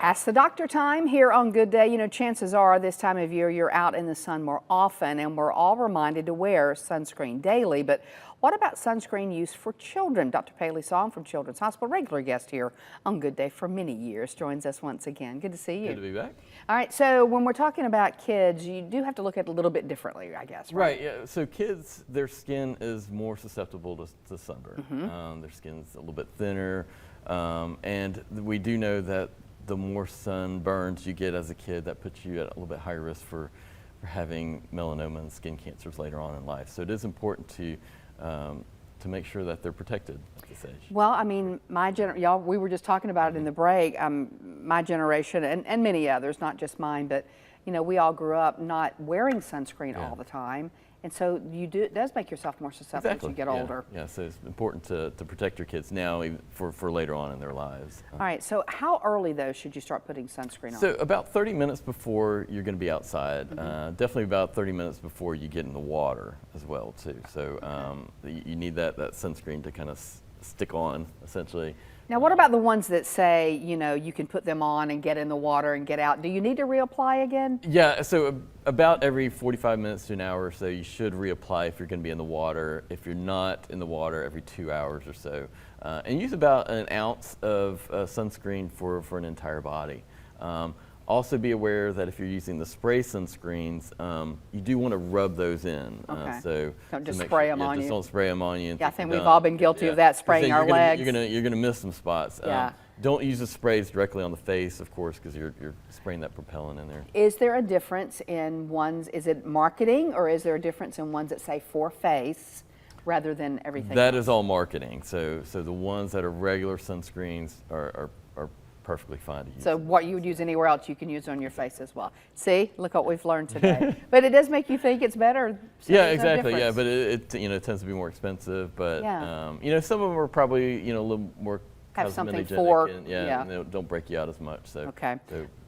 Ask the Doctor time here on Good Day. You know, chances are this time of year you're out in the sun more often, and we're all reminded to wear sunscreen daily. But what about sunscreen use for children? Dr. Paley Song from Children's Hospital, regular guest here on Good Day for many years, joins us once again. Good to see you. Good to be back. All right, so when we're talking about kids, you do have to look at it a little bit differently, I guess, right? Right, yeah. So kids, their skin is more susceptible to sunburn. Their skin's a little bit thinner, and we do know that the more sunburns you get as a kid, that puts you at a little bit higher risk for having melanoma and skin cancers later on in life. So it is important to make sure that they're protected at this age. Well, I mean, y'all, we were just talking about it in the break. My generation and many others, not just mine, but you know, we all grew up not wearing sunscreen all the time. And so it does make yourself more susceptible as you get older. Yeah, so it's important to protect your kids now even for later on in their lives. All right, so how early, though, should you start putting sunscreen on? So about 30 minutes before you're going to be outside. Definitely about 30 minutes before you get in the water as well, too. So you need that sunscreen to kind of stick on, essentially. Now, what about the ones that say, you know, you can put them on and get in the water and get out? Do you need to reapply again? Yeah, so about every 45 minutes to an hour or so, you should reapply if you're going to be in the water. If you're not in the water, every 2 hours or so. And use about an ounce of sunscreen for an entire body. Also be aware that if you're using the spray sunscreens, you do want to rub those in. Okay. So don't just spray them on you. Just don't spray them on you. Yeah, I think we've all been guilty of that, spraying our legs. You're gonna miss some spots. Yeah. Don't use the sprays directly on the face, of course, because you're spraying that propellant in there. Is there a difference in ones? Is it marketing, or is there a difference in ones that say for face rather than everything That else? is all marketing. So the ones that are regular sunscreens are perfectly fine to use. So what you would use anywhere else, you can use on your face as well. See, look what we've learned today. But it does make you think it's better. So yeah, exactly. Yeah, but it tends to be more expensive. But you know, some of them are probably a little more have something for and they don't break you out as much. So okay.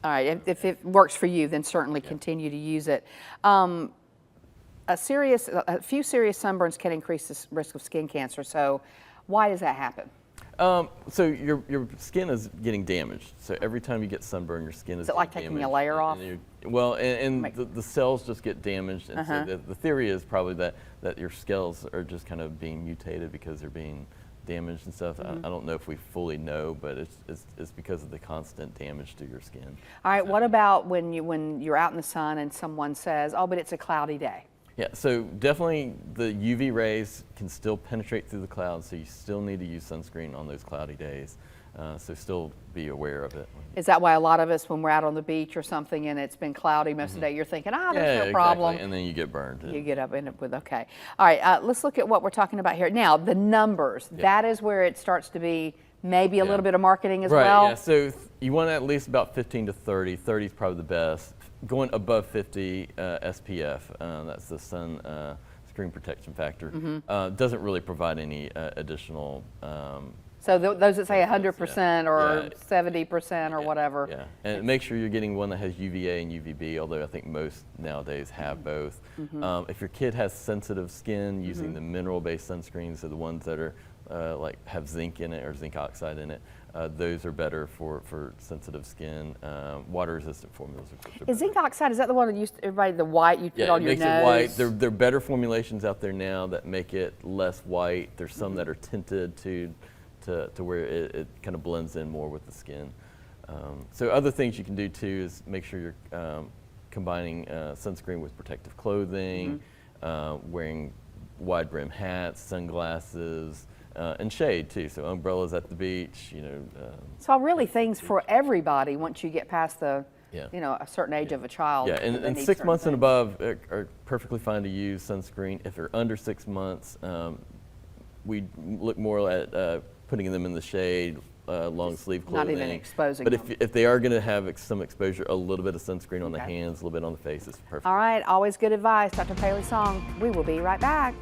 All right. If it works for you, then certainly continue to use it. A few serious sunburns can increase the risk of skin cancer. So why does that happen? So your skin is getting damaged. So every time you get sunburn, your skin is like taking a layer off? Well, and the cells just get damaged. And so the theory is probably that your scales are just kind of being mutated because they're being damaged and stuff. I don't know if we fully know, but it's because of the constant damage to your skin. All right. What about when you're out in the sun and someone says, "Oh, but it's a cloudy day"? Yeah, so definitely the UV rays can still penetrate through the clouds, so you still need to use sunscreen on those cloudy days. So still be aware of it. Is that why a lot of us, when we're out on the beach or something and it's been cloudy most of the day, you're thinking, there's no problem. Exactly. And then you get burned. You end up with, okay. All right, let's look at what we're talking about here. Now, the numbers, that is where it starts to be maybe a little bit of marketing as well. Right, yeah, so you want at least about 15 to 30. 30 is probably the best. Going above 50 SPF, that's the sun screen protection factor, doesn't really provide any additional. So those that say 100% or 70% or whatever. Yeah, and make sure you're getting one that has UVA and UVB, although I think most nowadays have both. If your kid has sensitive skin, using the mineral-based sunscreens, so the ones that are like have zinc in it or zinc oxide in it, those are better for sensitive skin. Water-resistant formulas, of course, are better. Zinc oxide, is that the one that used everybody, the white you put on your nose? Yeah, it makes it white. There are better formulations out there now that make it less white. There's some that are tinted to where it kind of blends in more with the skin. So other things you can do too is make sure you're combining sunscreen with protective clothing, wearing wide brim hats, sunglasses, and shade too. So umbrellas at the beach, So really things for everybody once you get past the, a certain age of a child. Yeah, and 6 months and above are perfectly fine to use sunscreen. If you're under 6 months, we look more at putting them in the shade, long sleeve clothing. Not even exposing them. But if they are going to have some exposure, a little bit of sunscreen on the hands, a little bit on the face is perfect. All right, always good advice. Dr. Paley Song, we will be right back.